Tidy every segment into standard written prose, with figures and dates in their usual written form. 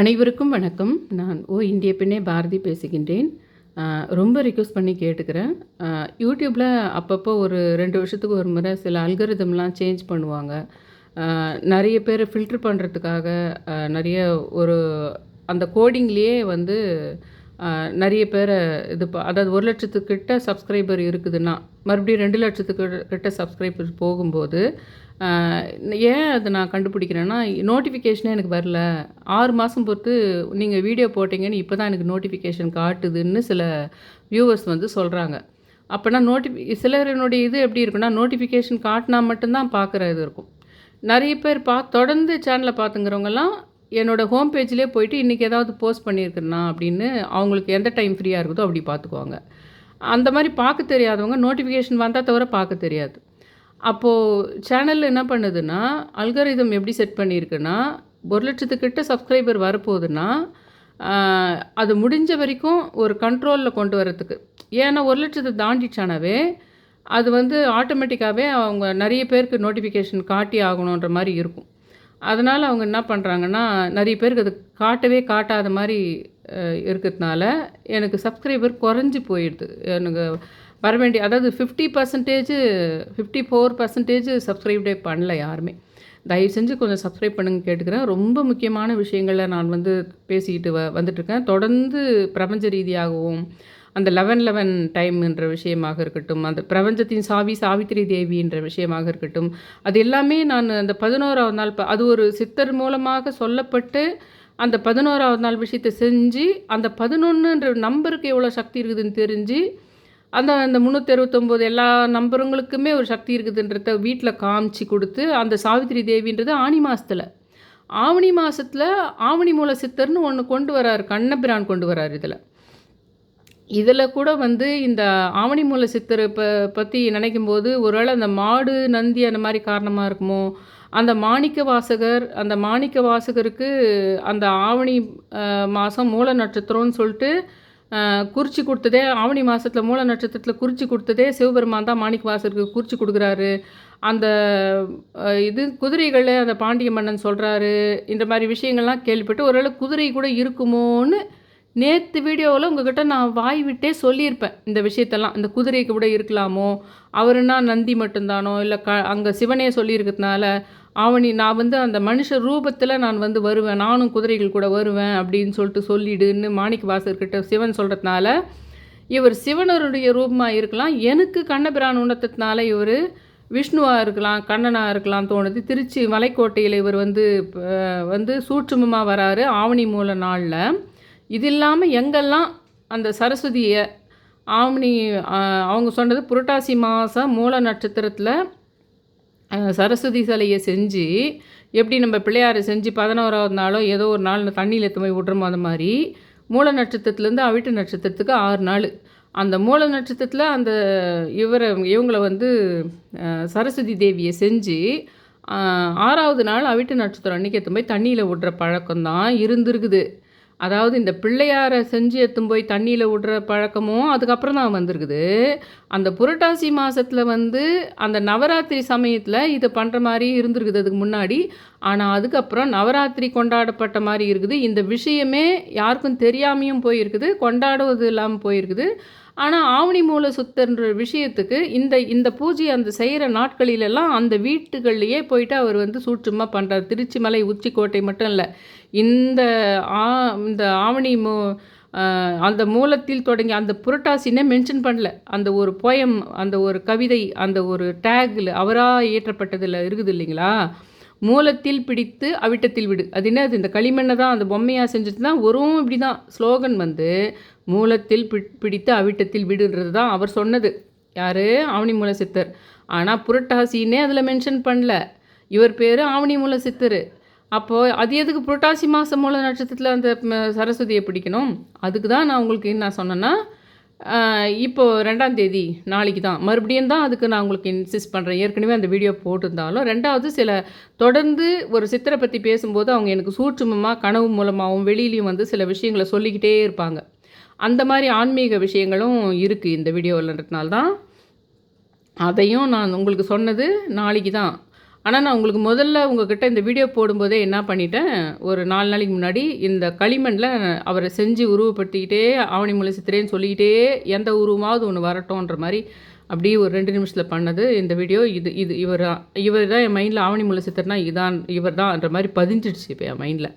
அனைவருக்கும் வணக்கம். நான் இந்திய பெண்ணே பாரதி பேசுகின்றேன். ரொம்ப ரிக்வெஸ்ட் பண்ணி கேட்டுக்கிறேன். யூடியூப்பில் அப்பப்போ ஒரு 2 வருஷத்துக்கு ஒரு முறை சில அல்காரிதம்லாம் சேஞ்ச் பண்ணுவாங்க. நிறைய பேர் ஃபில்டர் பண்ணுறதுக்காக நிறைய ஒரு அந்த கோடிங்லேயே வந்து நிறைய பேர அதாவது 1,00,000 கிட்ட சப்ஸ்கிரைபர் இருக்குதுன்னா, மறுபடியும் 2,00,000 கிட்ட சப்ஸ்கிரைபர் போகும்போது, அ ஏன் அத நான் கண்டுபிடிக்கிறேன்னா, நோட்டிஃபிகேஷனே எனக்கு வரல. 6 மாதம் பொறுத்து நீங்க வீடியோ போட்டீங்கன்னு இப்போ தான் எனக்கு நோட்டிஃபிகேஷன் காட்டுதுன்னு சில வியூவர்ஸ் வந்து சொல்கிறாங்க. அப்போனா சிலரினுடைய இது எப்படி இருக்குன்னா, நோட்டிஃபிகேஷன் காட்டினா மட்டும் தான் பார்க்குற இது இருக்கும். நிறைய பேர் தொடர்ந்து சேனலை பார்த்துங்கிறவங்கலாம் என்னோடய ஹோம் பேஜ்லேயே போயிட்டு இன்றைக்கி ஏதாவது போஸ்ட் பண்ணியிருக்கேனா அப்படின்னு அவங்களுக்கு எந்த டைம் ஃப்ரீயாக இருக்குதோ அப்படி பார்த்துக்குவாங்க. அந்த மாதிரி பார்க்க தெரியாதவங்க நோட்டிஃபிகேஷன் வந்தால் தவிர பார்க்க தெரியாது. அப்போது சேனலில் என்ன பண்ணுதுன்னா, அல்காரிதம் எப்படி செட் பண்ணியிருக்குன்னா, 1,00,000 கிட்ட சப்ஸ்கிரைபர் வரப்போகுதுன்னா, அது முடிஞ்ச வரைக்கும் ஒரு கண்ட்ரோலில் கொண்டு வரத்துக்கு. ஏன்னா 1,00,000 தாண்டிச்சானாவே அது வந்து ஆட்டோமேட்டிக்காகவே அவங்க நிறைய பேருக்கு நோட்டிஃபிகேஷன் காட்டி ஆகணுன்ற மாதிரி இருக்கும். அதனால் அவங்க என்ன பண்ணுறாங்கன்னா, நிறைய பேருக்கு அது காட்டாத மாதிரி இருக்கிறதுனால எனக்கு சப்ஸ்கிரைபர் குறைஞ்சி போயிடுது. எனக்கு வர வேண்டிய அதாவது 50% 54% சப்ஸ்கிரைபே பண்ணல யாருமே. தயவு செஞ்சு கொஞ்சம் சப்ஸ்கிரைப் பண்ணுங்க கேட்டுக்கிறேன். ரொம்ப முக்கியமான விஷயங்கள நான் வந்து பேசிக்கிட்டு வந்துட்டுருக்கேன். தொடர்ந்து பிரபஞ்ச ரீதியாகவும் அந்த 11:11 டைம்ன்ற விஷயமாக இருக்கட்டும், அந்த பிரபஞ்சத்தின் சாவித்திரி தேவின்ற விஷயமாக இருக்கட்டும், அது எல்லாமே நான் அந்த 11ஆவது நாள் அது ஒரு சித்தர் மூலமாக சொல்லப்பட்டு அந்த 11ஆவது நாள் விஷயத்தை செஞ்சு, அந்த 11ன்ற நம்பருக்கு எவ்வளோ சக்தி இருக்குதுன்னு தெரிஞ்சு, அந்த 369 எல்லா நம்பருங்களுக்குமே ஒரு சக்தி இருக்குதுன்றத வீட்டில் காமிச்சு கொடுத்து, அந்த சாவித்திரி தேவின்றது ஆனி மாதத்தில் ஆவணி மாதத்தில் ஆவணி மூல சித்தர்னு ஒன்று கொண்டு வராரு, கண்ணபிரான் கொண்டு வராரு இதில் கூட வந்து இந்த ஆவணி மூல சித்தரை பற்றி நினைக்கும்போது ஒருவேளை அந்த மாடு நந்தி அந்த மாதிரி காரணமாக இருக்குமோ, அந்த மாணிக்க வாசகருக்கு அந்த ஆவணி மாதம் மூல நட்சத்திரம்னு சொல்லிட்டு குறிச்சி கொடுத்ததே, ஆவணி மாதத்தில் மூல நட்சத்திரத்தில் குறிச்சி கொடுத்ததே சிவபெருமான் தான் மாணிக்க வாசகருக்கு குறிச்சி கொடுக்குறாரு. அந்த குதிரைகள் அந்த பாண்டிய மன்னன் சொல்கிறாரு. இந்த மாதிரி விஷயங்கள்லாம் கேள்விப்பட்டு ஒருவேளை குதிரை கூட இருக்குமோன்னு நேற்று வீடியோவில் உங்ககிட்ட நான் வாய் விட்டே சொல்லியிருப்பேன் இந்த விஷயத்தெல்லாம். இந்த குதிரைக்கு கூட இருக்கலாமோ, அவருன்னா நந்தி மட்டும்தானோ, இல்லை அங்கே சிவனே சொல்லியிருக்கிறதுனால நான் வந்து அந்த மனுஷ ரூபத்தில் நான் வந்து வருவேன், நானும் குதிரைகள் கூட வருவேன் அப்படின்னு சொல்லிட்டு சொல்லிடுன்னு மாணிக்க வாசகர்கிட்ட சிவன் சொல்கிறதுனால, இவர் சிவனருடைய ரூபமாக இருக்கலாம். எனக்கு கண்ணபிரான் உணர்த்ததுனால இவர் விஷ்ணுவாக இருக்கலாம், கண்ணனாக இருக்கலாம் தோணுது. திருச்சி மலைக்கோட்டையில் இவர் வந்து சூட்சுமமாக வராரு ஆவணி மூல நாளில். இது இல்லாமல் எங்கெல்லாம் அந்த சரஸ்வதியை அவங்க சொன்னது புரட்டாசி மாதம் மூல நட்சத்திரத்தில் சரஸ்வதி சிலையை செஞ்சு, எப்படி நம்ம பிள்ளையாரை செஞ்சு 11ஆவது நாளோ ஏதோ ஒரு நாள் தண்ணியில் எடுத்து போய் விட்றோமோ அந்த மாதிரி மூல நட்சத்திரத்துலேருந்து அவிட்ட நட்சத்திரத்துக்கு 6 நாள். அந்த மூல நட்சத்திரத்தில் அந்த இவங்களை வந்து சரஸ்வதி தேவியை செஞ்சு 6ஆவது நாள் அவிட்ட நட்சத்திரம் அன்றைக்கி எடுத்து போய் தண்ணியில் விட்ற பழக்கம்தான் இருந்திருக்குது. அதாவது இந்த பிள்ளையாரை செஞ்சு எடுத்துன்னு போய் தண்ணியில் விடுற பழக்கமும் அதுக்கப்புறம் தான் வந்திருக்குது. அந்த புரட்டாசி மாதத்தில் வந்து அந்த நவராத்திரி சமயத்தில் இதை பண்ணுற மாதிரி இருந்திருக்குது அதுக்கு முன்னாடி. ஆனால் அதுக்கப்புறம் நவராத்திரி கொண்டாடப்பட்ட மாதிரி இருக்குது. இந்த விஷயமே யாருக்கும் தெரியாமையும் போயிருக்குது, கொண்டாடுவது இல்லாமல் போயிருக்குது. ஆனால் ஆவணி மூல சுத்தன்ற விஷயத்துக்கு இந்த பூஜை அந்த செய்கிற நாட்களிலெல்லாம் அந்த வீட்டுகள்லையே போயிட்டு அவர் வந்து சூட்சமாக பண்ணுறார். திருச்சி மலை உச்சிக்கோட்டை மட்டும் இல்லை, இந்த ஆவணி அந்த மூலத்தில் தொடங்கி அந்த புரட்டாசினே மென்ஷன் பண்ணல. அந்த ஒரு போயம், அந்த ஒரு கவிதை, அந்த ஒரு டேக்கில் அவராக இயற்றப்பட்டதில் இருக்குது இல்லைங்களா, மூலத்தில் பிடித்து அவிட்டத்தில் விடு. அது என்னது, இந்த களிமண்ணை தான் அந்த பொம்மையாக செஞ்சுட்டு தான் வரும். இப்படி தான் ஸ்லோகன் வந்து மூலத்தில் பிடித்து அவிட்டத்தில் விடுன்றது தான் அவர் சொன்னது. யார்? ஆவணி மூல சித்தர். ஆனால் புரட்டாசின்னே அதில் மென்ஷன் பண்ணல. இவர் பேர் ஆவணி மூல சித்தர். அப்போது அது எதுக்கு புரட்டாசி மாதம் மூல நட்சத்திரத்தில் அந்த சரஸ்வதியை பிடிக்கணும்? அதுக்கு தான் நான் உங்களுக்கு என்ன சொன்னேன்னா, இப்போது 2ஆம் தேதி நாளைக்கு தான் மறுபடியும் தான் அதுக்கு நான் உங்களுக்கு இன்சிஸ்ட் பண்ணுறேன். ஏற்கனவே அந்த வீடியோ போட்டிருந்தாலும் 2வது தொடர்ந்து ஒரு சித்தரை பற்றி பேசும்போது அவங்க எனக்கு சூட்சுமமாக கனவு மூலமாகவும் வெளியிலையும் வந்து சில விஷயங்களை சொல்லிக்கிட்டே இருப்பாங்க. அந்த மாதிரி ஆன்மீக விஷயங்களும் இருக்குது இந்த வீடியோவில்ன்றதுனால தான் அதையும் நான் உங்களுக்கு சொன்னது நாளைக்கு தான். ஆனா, நான் உங்களுக்கு முதல்ல உங்ககிட்ட இந்த வீடியோ போடும்போதே என்ன பண்ணிட்டேன், ஒரு 4 நாளைக்கு முன்னாடி இந்த களிமண்ல அவர செஞ்சு உருவப்படுத்திக்கிட்டே, ஆவணி மூல சித்திரைன்னு சொல்லிக்கிட்டே, எந்த உருவமாவது ஒண்ணு வரட்டும்ன்ற மாரி, அப்படியே ஒரு 2 நிமிஷத்தில பண்ணது இந்த வீடியோ. இது இது இவர் தான் என் மைண்ட்ல ஆவணி மூல சித்திரனா இதான், இவர் தான்ன்ற மாரி பதிஞ்சிடுச்சு இப்ப என் மைண்ட்ல.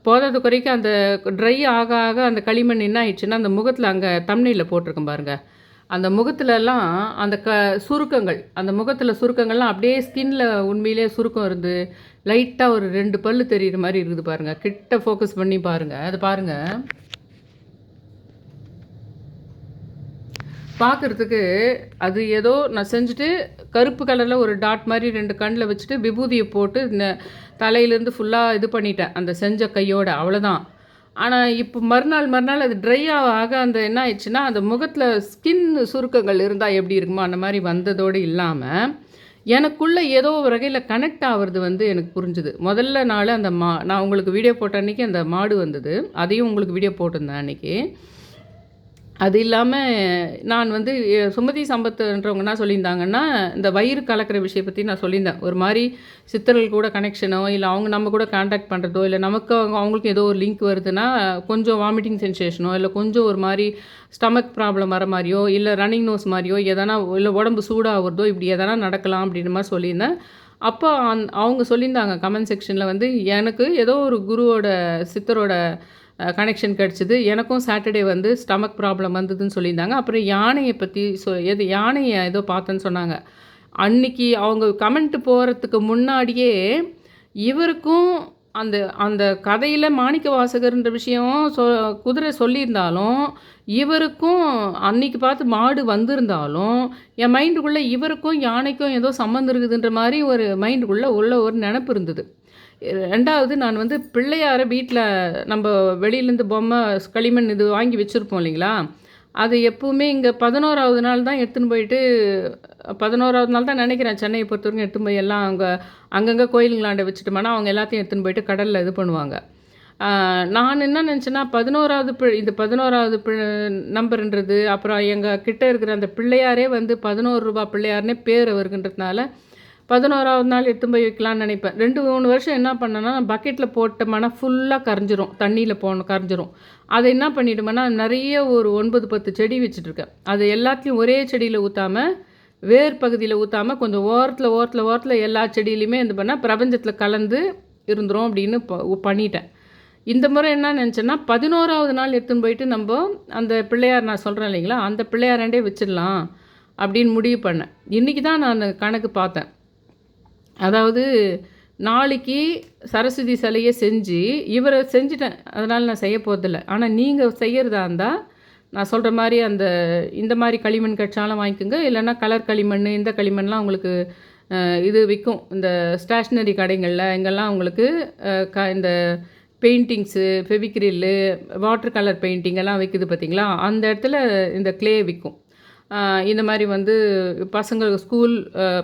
போதாத குறைக்கு அந்த ட்ரை ஆக ஆக அந்த களிமண் என்ன ஆயிடுச்சுன்னா, அந்த முகத்தில அங்க தம்ப்நெயில்ல போட்டிருக்கேன் பாருங்க. அந்த முகத்துலலாம் அந்த சுருக்கங்கள், அந்த முகத்துல சுருக்கங்கள்லாம் அப்படியே ஸ்கின்ல உண்மையிலேயே சுருக்கம் இருந்து, லைட்டா ஒரு 2 பல்லு தெரியிற மாரி இருக்குது பாருங்க. கிட்ட ஃபோக்கஸ் பண்ணி பாருங்க. அது பாருங்க. பார்க்கறதுக்கு அது ஏதோ நான் செஞ்சுட்டு, கருப்பு கலர்ல ஒரு டாட் மாரி 2 கண்ல வச்சுட்டு, விபூதிய போட்டு தலையிலேருந்து ஃபுல்லா இது பண்ணிட்டேன். அந்த செஞ்ச கையோட. அவ்வளோதான். ஆனா, இப்போ மறுநாள் அது ட்ரை ஆக அந்த என்ன ஆயிடுச்சுன்னா, அந்த முகத்தில ஸ்கின் சுருக்கங்கள் இருந்தா எப்படி இருக்குமோ, அந்த மாரி வந்ததோடு இல்லாம, எனக்குள்ள ஏதோ ஒரு வகையில கனெக்ட் ஆவுறது வந்து எனக்கு புரிஞ்சுது. முதல்ல நாள் அந்த நான் உங்களுக்கு வீடியோ போட்ட அன்னைக்கு அந்த மாடு வந்தது. அதையும் உங்களுக்கு வீடியோ போட்டிருந்தேன் அன்னைக்கு. அது இல்லாம நான் வந்து சுமதி சம்பத்துன்றவங்க என்ன சொல்லியிருந்தாங்கன்னா, இந்த வயிறு கலக்கிற விஷயம் பத்தி நான் சொல்லியிருந்தேன். ஒரு மாரி சித்தர்கள் கூட கனெக்ஷனோ, இல்ல அவங்க நம்ம கூட கான்டாக்ட் பண்ணுறதோ, இல்ல நமக்கு அவங்களுக்கும் ஏதோ ஒரு லிங்க் வருதுன்னா, கொஞ்சம் வாமிட்டிங் சென்சேஷனோ, இல்ல கொஞ்சம் ஒரு மாரி ஸ்டமக் ப்ராப்ளம் வர மாரியோ, இல்ல ரன்னிங் நோஸ் மாரியோ, எதனா இல்ல உடம்பு சூடாகுறதோ, இப்படி எதனா நடக்கலாம் அப்படின்ற மாரி சொல்லியிருந்தேன். அப்போ அவங்க சொல்லியிருந்தாங்க கமெண்ட் செக்ஷன்ல வந்து, எனக்கு ஏதோ ஒரு குருவோட சித்தரோட கனெக்ஷன் கிடச்சிது. எனக்கும் சாட்டர்டே வந்து ஸ்டமக் ப்ராப்ளம் வந்ததுன்னு சொல்லியிருந்தாங்க. அப்புறம் யானைய பத்தி யானைய ஏதோ பார்த்தேன்னு சொன்னாங்க. அன்னைக்கு அவங்க கமெண்ட் போறதுக்கு முன்னாடியே, இவருக்கும் அந்த அந்த கதையில மாணிக்கவாசகர்ன்ற விஷயம் குதிரை சொல்லியிருந்தாலும், இவருக்கும் அன்னைக்கு பார்த்து மாடு வந்திருந்தாலும், என் மைண்டுக்குள்ள இவருக்கும் யானைக்கும் ஏதோ சம்மந்தம் இருக்குதுன்ற மாரி ஒரு மைண்டுக்குள்ள உள்ள ஒரு நெனப்பு இருந்தது. 2வது நான் வந்து பிள்ளையார வீட்ல நம்ப வெளியிலேருந்து பொம்மை, களிமண் இது வாங்கி வச்சிருப்போம் இல்லைங்களா? அது எப்பவுமே இங்க 11வது நாள் தான் எடுத்துன்னு போயிட்டு 11வது நாள் தான் நெனைக்கிறேன் சென்னைய பொறுத்தவரைக்கும் எடுத்துன்னு போய் எல்லாம் அங்கங்க கோயிலுங்களாண்ட வச்சுட்டோம்னா, அவங்க எல்லாத்தையும் எடுத்துன்னு போயிட்டு கடல்ல இது பண்ணுவாங்க. நான் என்ன நெனச்சேன்னா, 11வது இந்த 11வது நம்பர்ன்றது, அப்புறம் எங்க கிட்ட இருக்கிற அந்த பிள்ளையாரே வந்து ரூ. 11 பிள்ளையார்னே பேர் அவருக்குன்றதுனால 11வது நாள் எடுத்துன்னு போய் வைக்கலான்னு நினைப்பேன். 2, 3 வருஷம் என்ன பண்ணேன்னா, பக்கெட்டில் போட்டோம்னா ஃபுல்லாக கரைஞ்சிரும். தண்ணியில் கரைஞ்சிரும். அதை என்ன பண்ணிவிடுவேன்னா, நிறைய ஒரு 9, 10 செடி வச்சுட்டுருக்கேன். அது எல்லாத்தையும் ஒரே செடியில் ஊற்றாம, வேர் பகுதியில் ஊற்றாம கொஞ்சம் ஓரத்தில் எல்லா செடியிலையுமே இது பண்ணால் பிரபஞ்சத்தில் கலந்து இருந்துரும் அப்படின்னு பண்ணிட்டேன். இந்த முறை என்ன நினச்சேன்னா, 11வது நாள் எடுத்துன்னு போயிட்டு அந்த பிள்ளையார் நான் சொல்கிறேன் இல்லைங்களா, அந்த பிள்ளையாராண்டே வச்சிடலாம் அப்படின்னு முடிவு பண்ணேன். இன்றைக்கி தான் நான் கணக்கு பார்த்தேன். அதாவது நாளைக்கு சரஸ்வதி சிலையை செஞ்சு இவரை செஞ்சுட்டேன். அதனால் நான் செய்ய போகிறதில்ல. ஆனால் நீங்கள் செய்கிறதா இருந்தால் நான் சொல்கிற மாதிரி இந்த மாதிரி களிமண் கட்சாலாம் வாங்கிக்கோங்க. இல்லைன்னா கலர் களிமண், இந்த களிமண்லாம் உங்களுக்கு இது விற்கும். இந்த ஸ்டேஷ்னரி கடைகளில் எங்கெல்லாம் உங்களுக்கு இந்த பெயிண்டிங்ஸு, ஃபெவிக்ரில்லு, வாட்டர் கலர் பெயிண்டிங் எல்லாம் விற்குது பார்த்தீங்களா? அந்த இடத்துல இந்த க்ளே விற்கும். இந்த மாதிரி வந்து ஸ்கூல்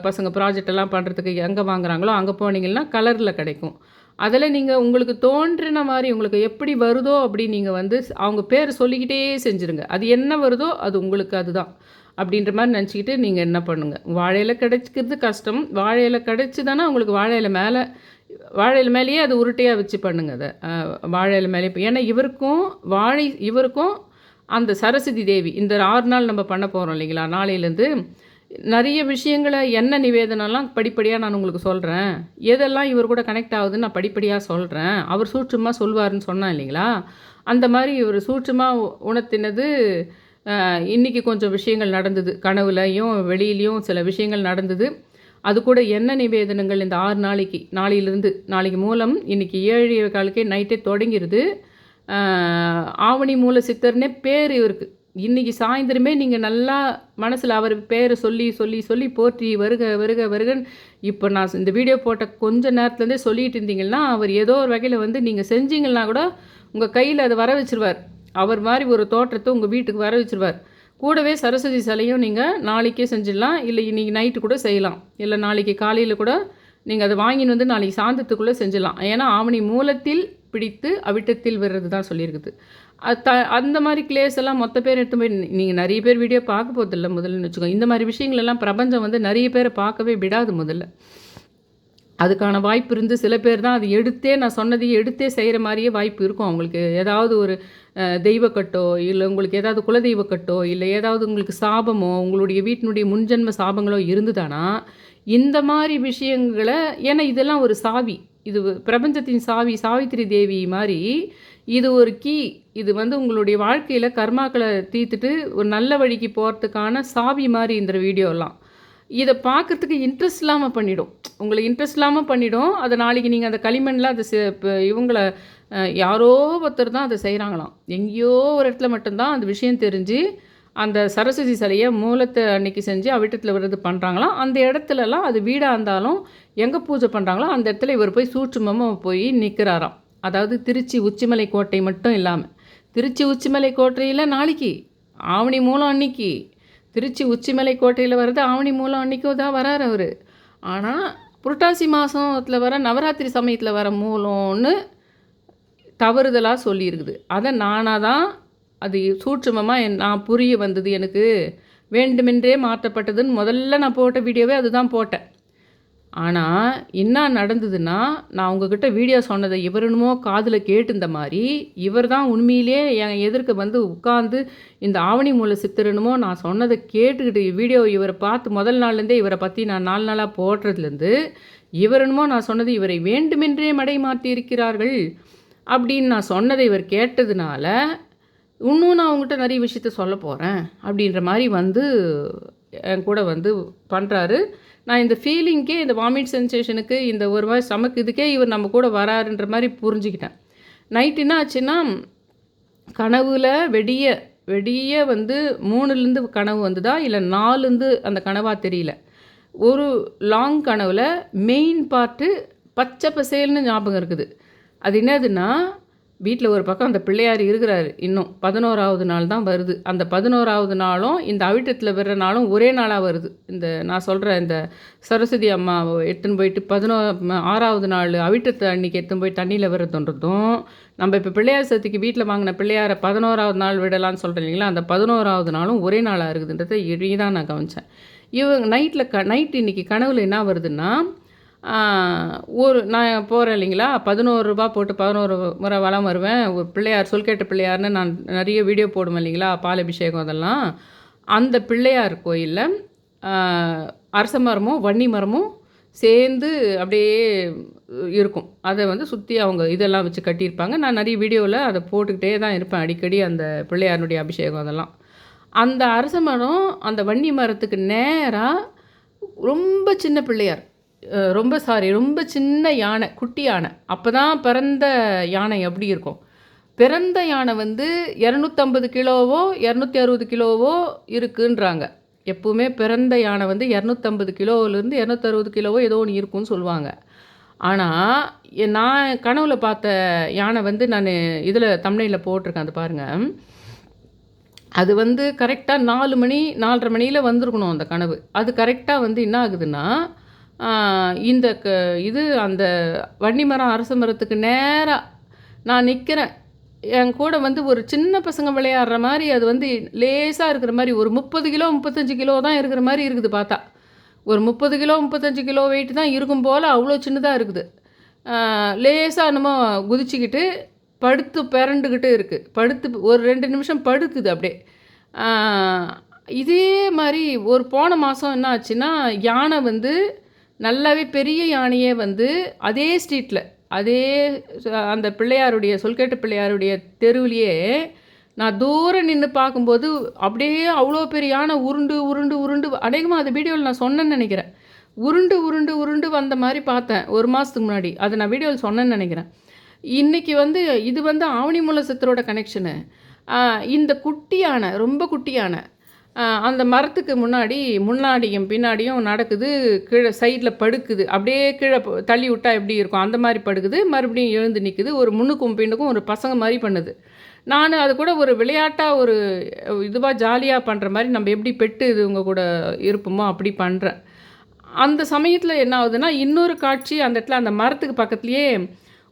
பசங்க ப்ராஜெக்ட் எல்லாம் பண்ணுறதுக்கு எங்கே வாங்குறாங்களோ அங்கே போனீங்கன்னா கலரில் கிடைக்கும். அதில் நீங்கள் உங்களுக்கு தோன்றின மாதிரி உங்களுக்கு எப்படி வருதோ அப்படி நீங்கள் வந்து அவங்க பேர் சொல்லிக்கிட்டே செஞ்சுருங்க. அது என்ன வருதோ அது உங்களுக்கு அதுதான் அப்படின்ற மாதிரி நினச்சிக்கிட்டு நீங்கள் என்ன பண்ணுங்கள். வாழை இலை கிடைக்கிறது கஷ்டம். வாழை இலை கிடைச்சிதானே உங்களுக்கு வாழை இலை மேலேயே அது உருட்டையாக வச்சு பண்ணுங்கள். அதை வாழை இலை மேலே ஏன்னா இவருக்கும் அந்த சரஸ்வதி தேவி இந்த 6 நாள் நம்ம பண்ண போகிறோம் இல்லைங்களா? நாளையிலேருந்து நிறைய விஷயங்களை என்ன நிவேதனம்லாம் படிப்படியாக நான் உங்களுக்கு சொல்கிறேன். எதெல்லாம் இவர் கூட கனெக்ட் ஆகுதுன்னு நான் படிப்படியாக சொல்கிறேன். அவர் சூட்சமாக சொல்வார்னு சொன்னேன் இல்லைங்களா? அந்த மாதிரி இவர் சூட்சமாக உணர்த்தினது இன்றைக்கி கொஞ்சம் விஷயங்கள் நடந்தது. கனவுலையும் வெளியிலையும் சில விஷயங்கள் நடந்தது. அது கூட என்ன நிவேதனங்கள் இந்த 6 நாளைக்கு நாளைக்கு மூலம் இன்றைக்கி 7:15 நைட்டே தொடங்கிடுது. ஆவணி மூல சித்தர்னே பேர் இவருக்கு. இன்றைக்கி சாயந்தரமே நீங்கள் நல்லா மனசில் அவர் பேரை சொல்லி போற்றி வருகன்னு இப்போ நான் இந்த வீடியோ போட்ட கொஞ்ச நேரத்துலேருந்தே சொல்லிகிட்டு இருந்தீங்கன்னா, அவர் ஏதோ ஒரு வகையில் வந்து நீங்கள் செஞ்சீங்கன்னா கூட உங்கள் கையில் அதை வர வச்சுருவார். அவர் மாதிரி ஒரு தோற்றத்தை உங்கள் வீட்டுக்கு வர வச்சுருவார். கூடவே சரஸ்வதி சிலையும் நீங்கள் நாளைக்கே செஞ்சிடலாம். இல்லை இன்றைக்கி நைட்டு கூட செய்யலாம். இல்லை நாளைக்கு காலையில் கூட நீங்கள் அதை வாங்கின்னு வந்து நாளைக்கு சாயந்தரத்துக்குள்ளே செஞ்சிடலாம். ஏன்னா ஆவணி மூலத்தில் பிடித்து அவிட்டத்தில் வர்றது தான் சொல்லியிருக்குது. அந்த மாதிரி கிளேஸ் எல்லாம் மொத்த பேர் எடுத்து போய் நீங்கள் நிறைய பேர் வீடியோ பார்க்க போதில்லை முதல்லன்னு வச்சுக்கோங்க. இந்த மாதிரி விஷயங்கள் எல்லாம் பிரபஞ்சம் வந்து நிறைய பேரை பார்க்கவே விடாது முதல்ல. அதுக்கான வாய்ப்பு இருந்து சில பேர் தான் அது எடுத்தே நான் சொன்னதையே எடுத்தே செய்கிற மாதிரியே வாய்ப்பு இருக்கும் அவங்களுக்கு. ஏதாவது ஒரு தெய்வக்கட்டோ, இல்லை உங்களுக்கு ஏதாவது குலதெய்வக்கட்டோ, இல்லை ஏதாவது உங்களுக்கு சாபமோ, உங்களுடைய வீட்டினுடைய முன்ஜென்ம சாபங்களோ இருந்துதானா, இந்த மாதிரி விஷயங்களை ஏன்னா இதெல்லாம் ஒரு சாவி. இது பிரபஞ்சத்தின் சாவி, சாவித்திரி தேவி மாதிரி இது ஒரு கீ. இது வந்து உங்களுடைய வாழ்க்கையில் கர்மாக்களை தீர்த்துட்டு ஒரு நல்ல வழிக்கு போகிறதுக்கான சாவி மாதிரி இந்த வீடியோலாம். இதை பார்க்குறதுக்கு இன்ட்ரெஸ்ட் இல்லாமல் பண்ணிடும். உங்களை இன்ட்ரெஸ்ட் இல்லாமல் பண்ணிடும். அதை நாளைக்கு நீங்கள் அந்த களிமண்லாம் அதை இப்போ இவங்கள யாரோ ஒருத்தர் தான் அதை செய்கிறாங்களாம். எங்கேயோ ஒரு இடத்துல மட்டும்தான் அந்த விஷயம் தெரிஞ்சு அந்த சரஸ்வதி சிலையை மூலத்தை அன்னைக்கு செஞ்சு அவிட்டத்தில் விரது பண்ணுறாங்களாம். அந்த இடத்துலலாம் அது வீடாக இருந்தாலும் எங்கே பூஜை பண்ணுறாங்களோ அந்த இடத்துல இவர் போய் சூட்சுமமாக போய் நிற்கிறாராம். அதாவது திருச்சி உச்சிமலை கோட்டை மட்டும் இல்லாமல், திருச்சி உச்சிமலை கோட்டையில் நாளைக்கு ஆவணி மூலம் அன்னைக்கு திருச்சி உச்சிமலை கோட்டையில் வர்றது ஆவணி மூலம் அன்றைக்கும் தான் வரார் அவர். ஆனால் புரட்டாசி மாதத்தில் வர நவராத்திரி சமயத்தில் வர மூலம்னு தவறுதலாக சொல்லியிருக்குது. அதை நானாக தான் அது சூட்சுமமாக நான் புரிய வந்தது, எனக்கு வேண்டுமென்றே மாற்றப்பட்டதுன்னு முதல்ல நான் போட்ட வீடியோவே அதுதான் போட்டேன். ஆனால் என்ன நடந்ததுன்னா, நான் உங்ககிட்ட வீடியோ சொன்னதை இவருனுமோ காதில் கேட்டுந்த மாதிரி இவர் தான் உண்மையிலே என் எதிர்க்க வந்து உட்காந்து இந்த ஆவணி மூல சித்திரனுமோ நான் சொன்னதை கேட்டுக்கிட்டு வீடியோ இவரை பார்த்து முதல் நாள்லேருந்தே இவரை பற்றி நான் 4 நாளாக போடுறதுலேருந்து இவருனுமோ நான் சொன்னது இவரை வேண்டுமென்றே மடை மாற்றி இருக்கிறார்கள் அப்படின்னு நான் சொன்னதை இவர் கேட்டதுனால இன்னும் நான் அவங்ககிட்ட நிறைய விஷயத்த சொல்ல போகிறேன் அப்படின்ற மாதிரி வந்து என் கூட வந்து பண்ணுறாரு. நான் இந்த ஃபீலிங்க்கே, இந்த வாமிட் சென்சேஷனுக்கு, இந்த ஒரு மாதிரி ஸ்டமக் இதுக்கே இவர் நம்ம கூட வராருன்ற மாதிரி புரிஞ்சுக்கிட்டேன். நைட் என்ன ஆச்சுன்னா, கனவுல வெடிய வெடிய வந்து 3லேருந்து கனவு வந்ததா இல்லை 4லேருந்து அந்த கனவாக தெரியல. ஒரு லாங் கனவில் மெயின் பார்ட்டு பச்சை பசேல்னு ஞாபகம் இருக்குது. அது என்னதுன்னா, வீட்டில் ஒரு பக்கம் அந்த பிள்ளையார் இருக்கிறாரு. இன்னும் 11வது நாள் தான் வருது. அந்த 11வது நாளும் இந்த அவிட்டத்தில் வர்ற நாளும் ஒரே நாளாக வருது. இந்த நான் சொல்கிற இந்த சரஸ்வதி அம்மா எடுத்துன்னு போயிட்டு 6வது நாள் அவிட்டத்தை அன்றைக்கி எடுத்துன்னு போய் தண்ணியில் விடுறதுன்றதும், நம்ம இப்போ பிள்ளையார் சதுர்த்திக்கு வீட்டில் வாங்கின பிள்ளையாரை 11வது நாள் விடலான்னு சொல்கிறேன் இல்லைங்களா, அந்த 11வது நாளும் ஒரே நாளாக இருக்குதுன்றதை தான் நான் கவனித்தேன். இவங்க நைட்டு இன்றைக்கி கனவில் என்ன வருதுன்னா, நான் போகிறேன் இல்லைங்களா, 11 ரூபா போட்டு 11 முறை வலம் வருவேன். ஒரு பிள்ளையார் சொல்கேட்ட பிள்ளையார்னு நான் நிறைய வீடியோ போடுவேன் இல்லைங்களா, பால் அபிஷேகம் அதெல்லாம். அந்த பிள்ளையார் கோயிலில் அரச மரமும் வன்னி மரமும் சேர்ந்து அப்படியே இருக்கும். அதை வந்து சுற்றி அவங்க இதெல்லாம் வச்சு கட்டியிருப்பாங்க. நான் நிறைய வீடியோவில் அதை போட்டுக்கிட்டே தான் இருப்பேன் அடிக்கடி, அந்த பிள்ளையாருடைய அபிஷேகம் அதெல்லாம். அந்த அரச மரம் அந்த வன்னி மரத்துக்கு நேராக ரொம்ப சின்ன பிள்ளையார், ரொம்ப சின்ன யானை, குட்டி யானை. அப்போ தான் பிறந்த யானை எப்படி இருக்கும், பிறந்த யானை வந்து 250 கிலோவோ 260 கிலோவோ இருக்குன்றாங்க. எப்பவுமே பிறந்த யானை வந்து 250 கிலோவிலேருந்து 260 கிலோவோ ஏதோ ஒன்று இருக்குன்னு சொல்லுவாங்க. ஆனால் நான் கனவுல பார்த்த யானை வந்து நான் இதில் தம்ப்நெயிலில் போட்டிருக்கேன், அது பாருங்கள். அது வந்து கரெக்டாக 4 மணி 4:30 மணியில் வந்திருக்கணும் அந்த கனவு. அது கரெக்டாக வந்து என்ன ஆகுதுன்னா, இந்த இது அந்த வன்னி மரம் அரச மரத்துக்கு நேராக நான் நிற்கிறேன். என் கூட வந்து ஒரு சின்ன பசங்க விளையாடுற மாதிரி, அது வந்து லேசாக இருக்கிற மாதிரி, ஒரு 30 கிலோ 35 கிலோ தான் இருக்கிற மாதிரி இருக்குது பார்த்தா. ஒரு 30 கிலோ 35 கிலோ வெயிட் தான் இருக்கும் போல், அவ்வளோ சின்னதாக இருக்குது. லேசாக என்னமோ குதிச்சுக்கிட்டு படுத்து பிறண்டுக்கிட்டு இருக்குது. படுத்து ஒரு 2 நிமிஷம் படுக்குது அப்படியே. இதே மாதிரி ஒரு போன மாதம் என்ன ஆச்சுன்னா, யானை வந்து நல்லாவே பெரிய யானையே வந்து அதே ஸ்ட்ரீட்டில், அதே அந்த பிள்ளையாருடைய சொல்கேட்ட பிள்ளையாருடைய தெருவிலேயே நான் தூரம் நின்று பார்க்கும்போது அப்படியே அவ்வளோ பெரிய யானை உருண்டு உருண்டு உருண்டு, அநேகமாக அந்த வீடியோவில் நான் சொன்னேன்னு நினைக்கிறேன், உருண்டு உருண்டு உருண்டு வந்த மாதிரி பார்த்தேன் ஒரு மாதத்துக்கு முன்னாடி. அதை நான் வீடியோவில் சொன்னேன்னு நினைக்கிறேன். இன்றைக்கி வந்து இது வந்து ஆவணி மூல சித்தரோட கனெக்ஷனு. இந்த குட்டி யானை, ரொம்ப குட்டி யானை அந்த மரத்துக்கு முன்னாடியும் பின்னாடியும் நடக்குது. கீழே சைடில் படுக்குது. அப்படியே கீழே தள்ளி விட்டால் எப்படி இருக்கும் அந்த மாதிரி படுக்குது. மறுபடியும் எழுந்து நிற்குது. ஒரு முன்னுக்கும் பின்னுக்கும் ஒரு பசங்க மாதிரி பண்ணுது. நான் அது கூட ஒரு விளையாட்டாக ஒரு இதுவாக ஜாலியாக பண்ணுற மாதிரி, நம்ம எப்படி பெட்டு இதுவங்க கூட இருப்போமோ அப்படி பண்ணுறேன். அந்த சமயத்தில் என்ன ஆகுதுன்னா, இன்னொரு காட்சி அந்த இடத்துல அந்த மரத்துக்கு பக்கத்துலேயே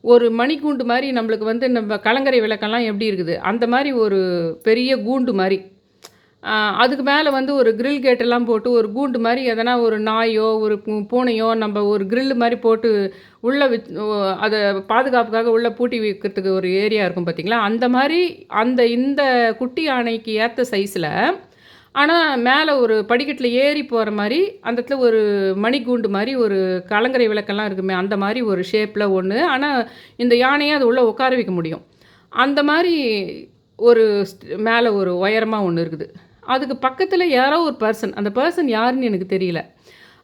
ஒரு மணிக்கூண்டு மாதிரி, நம்மளுக்கு வந்து நம்ம கலங்கரை விளக்கெல்லாம் எப்படி இருக்குது அந்த மாதிரி ஒரு பெரிய கூண்டு மாதிரி, அதுக்கு மேலே வந்து ஒரு கிரில் கேட்டெல்லாம் போட்டு ஒரு கூண்டு மாதிரி எதனா ஒரு நாயோ ஒரு பூனையோ நம்ம ஒரு கிரில் மாதிரி போட்டு உள்ளே அதை பாதுகாப்புக்காக உள்ளே பூட்டி வைக்கிறதுக்கு ஒரு ஏரியா இருக்கும் பார்த்தீங்களா, அந்த மாதிரி இந்த குட்டி யானைக்கு ஏற்ற சைஸில், ஆனால் மேலே ஒரு படிக்கட்டில் ஏறி போகிற மாதிரி அந்த இடத்துல ஒரு மணிக்கூண்டு மாதிரி ஒரு கலங்கரை விளக்கெல்லாம் இருக்குமே அந்த மாதிரி ஒரு ஷேப்பில் ஒன்று. ஆனால் இந்த யானையை அது உள்ளே உட்கார வைக்க முடியும். அந்த மாதிரி ஒரு மேலே ஒரு உயரமாக ஒன்று இருக்குது. அதுக்கு பக்கத்தில் யாரோ ஒரு பர்சன், அந்த பர்சன் யாருன்னு எனக்கு தெரியல.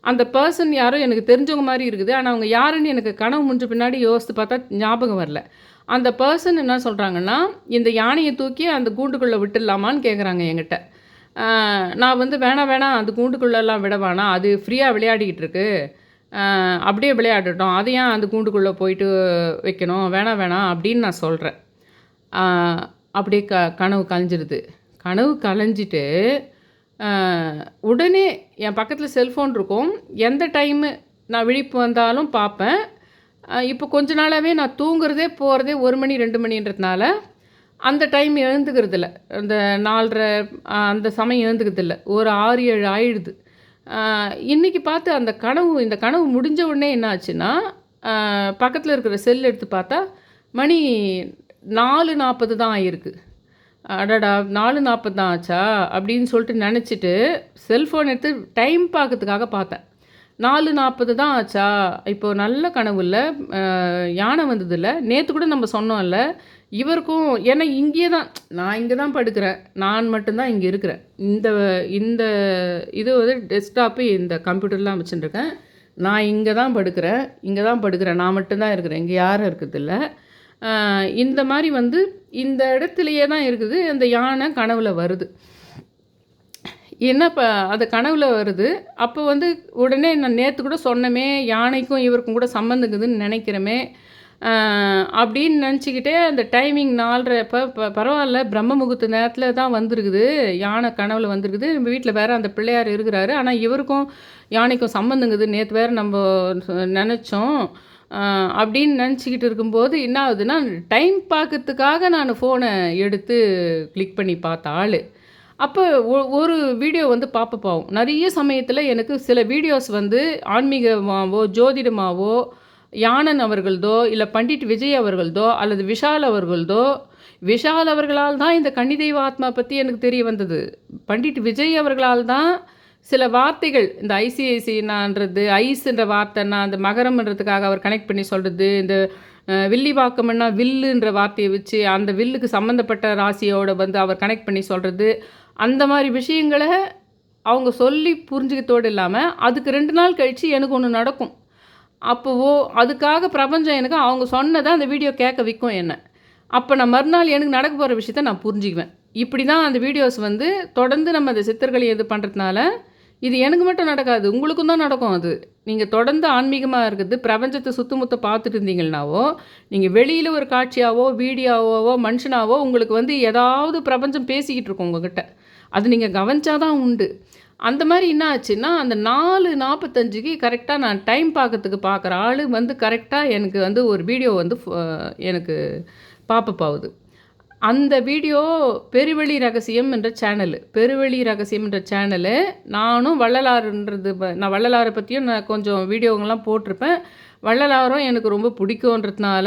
அந்த பர்சன் யாரோ எனக்கு தெரிஞ்சவங்க மாதிரி இருக்குது. ஆனால் அவங்க யாருன்னு எனக்கு கனவு முடிஞ்ச பின்னாடி யோசித்து பார்த்தா ஞாபகம் வரல. அந்த பர்சன் என்ன சொல்கிறாங்கன்னா, இந்த யானையை தூக்கி அந்த கூண்டுக்குள்ளே விட்டுடலாமான்னு கேட்குறாங்க என்கிட்ட. நான் வந்து வேணாம் அந்த கூண்டுக்குள்ளெல்லாம் விட வேணாம், அது ஃப்ரீயாக விளையாடிக்கிட்டு இருக்கு, அப்படியே விளையாடட்டும், அதை ஏன் அந்த கூண்டுக்குள்ளே போயிட்டு வைக்கணும், வேணாம் அப்படின்னு நான் சொல்கிறேன். அப்படியே கனவு கலைஞ்சிடுது. கனவு கலைஞ்சிட்டு உடனே என் பக்கத்தில் செல்ஃபோன் இருக்கும். எந்த டைமு நான் விழிப்பு வந்தாலும் பார்ப்பேன். இப்போ கொஞ்ச நாளாகவே நான் தூங்குறதே போகிறதே 1 மணி 2 மணின்றதுனால அந்த டைம் எழுந்துக்கிறதில்ல. அந்த 4:30 அந்த சமயம் எழுந்துக்கிறதில்ல. ஒரு 6, 7 ஆயிடுது. இன்றைக்கி பார்த்து இந்த கனவு முடிஞ்ச உடனே என்ன ஆச்சுன்னா, பக்கத்தில் இருக்கிற செல் எடுத்து பார்த்தா மணி 4:40 தான் ஆகிருக்கு. அடடா 4:40 தான் ஆச்சா அப்படின்னு சொல்லிட்டு நினச்சிட்டு செல்ஃபோன் எடுத்து டைம் பார்க்கறதுக்காக பார்த்தேன். 4:40 தான் ஆச்சா, இப்போது நல்ல கனவு இல்லை, யானை வந்ததில்ல, நேற்று கூட நம்ம சொன்னோம்ல இவருக்கும். ஏன்னா இங்கேயே தான் நான் இங்கே தான் படுக்கிறேன், நான் மட்டும்தான் இங்கே இருக்கிறேன். இந்த இது வந்து டெஸ்க்டாப்பு இந்த கம்ப்யூட்டர்லாம் வச்சுட்டுருக்கேன். நான் இங்கே தான் படுக்கிறேன், நான் மட்டும்தான் இருக்கிறேன், இங்கே யாரும் இருக்கிறதில்ல. இந்த மாதிரி வந்து இந்த இடத்துலையே தான் இருக்குது. அந்த யானை கனவுல வருது. என்ன அது கனவுல வருது. அப்போ வந்து உடனே நான் நேற்று கூட சொன்னமே, யானைக்கும் இவருக்கும் கூட சம்மந்தங்குதுன்னு நினைக்கிறமே அப்படின்னு நினச்சிக்கிட்டே அந்த டைமிங் 4:30 பரவாயில்ல, பிரம்ம முகூர்த்த நேரத்தில் தான் வந்திருக்குது, யானை கனவுல வந்திருக்குது. நம்ம வீட்டில் வேறு அந்த பிள்ளையார் இருக்கிறாரு, ஆனால் இவருக்கும் யானைக்கும் சம்மந்தங்குது, நேற்று வேறு நம்ம நினச்சோம் அப்படின்னு நினச்சிக்கிட்டு இருக்கும்போது என்ன ஆகுதுன்னா, டைம் பார்க்கறதுக்காக நான் ஃபோனை எடுத்து கிளிக் பண்ணி பார்த்த ஆள். அப்போ ஒரு வீடியோ வந்து பாவம் நிறைய சமயத்தில் எனக்கு சில வீடியோஸ் வந்து ஆன்மீகமாவோ ஜோதிடமாவோ யானன் அவர்களதோ இல்லை பண்டிட் விஜய் அவர்களதோ அல்லது விஷால் அவர்களதோ, விஷால் அவர்களால் தான் இந்த கன்னிதெய்வ ஆத்மா பற்றி எனக்கு தெரிய வந்தது. பண்டிட் விஜய் அவர்களால் தான் சில வார்த்தைகள், இந்த ஐசிஐசினான்றது ஐஸ்ன்ற வார்த்தைன்னா அந்த மகரம்ன்றதுக்காக அவர் கனெக்ட் பண்ணி சொல்கிறது, இந்த வில்லிவாக்கம்னா வில்லுன்ற வார்த்தையை வச்சு அந்த வில்லுக்கு சம்மந்தப்பட்ட ராசியோட வந்து அவர் கனெக்ட் பண்ணி சொல்கிறது, அந்த மாதிரி விஷயங்களை அவங்க சொல்லி புரிஞ்சுக்கிறதோடு இல்லாமல் அதுக்கு 2 நாள் கழித்து எனக்கு ஒன்று நடக்கும். அப்போவோ அதுக்காக பிரபஞ்சம் எனக்கு அவங்க சொன்னதை அந்த வீடியோ கேட்க வைக்கும் என்ன. அப்போ நான் மறுநாள் எனக்கு நடக்க போகிற விஷயத்த நான் புரிஞ்சுக்குவேன். இப்படி தான் அந்த வீடியோஸ் வந்து தொடர்ந்து நம்ம அந்த சித்தர்களை இது பண்ணுறதுனால இது எனக்கு மட்டும் நடக்காது, உங்களுக்கும் தான் நடக்கும். அது நீங்கள் தொடர்ந்து ஆன்மீகமாக இருக்குது பிரபஞ்சத்தை சுத்தமுத்த பார்த்துட்டு இருந்தீங்கன்னாவோ, நீங்கள் வெளியில் ஒரு காட்சியாவோ வீடியோவோ மனுஷனாவோ உங்களுக்கு வந்து ஏதாவது பிரபஞ்சம் பேசிக்கிட்டு இருக்கோம் உங்ககிட்ட. அது நீங்கள் கவனிச்சாதான் உண்டு. அந்த மாதிரி என்ன ஆச்சுன்னா, அந்த 4:45க்கு கரெக்டாக நான் டைம் பார்க்குற ஆள் வந்து கரெக்டாக எனக்கு வந்து ஒரு வீடியோ வந்து எனக்கு பாப்பப்பாகுது. அந்த வீடியோ பெருவெளி ரகசியம் என்ற சேனலு. நானும் வள்ளலாருன்றது நான் வள்ளலாரை பற்றியும் நான் கொஞ்சம் வீடியோங்கள்லாம் போட்டிருப்பேன். வள்ளலாரும் எனக்கு ரொம்ப பிடிக்குன்றதுனால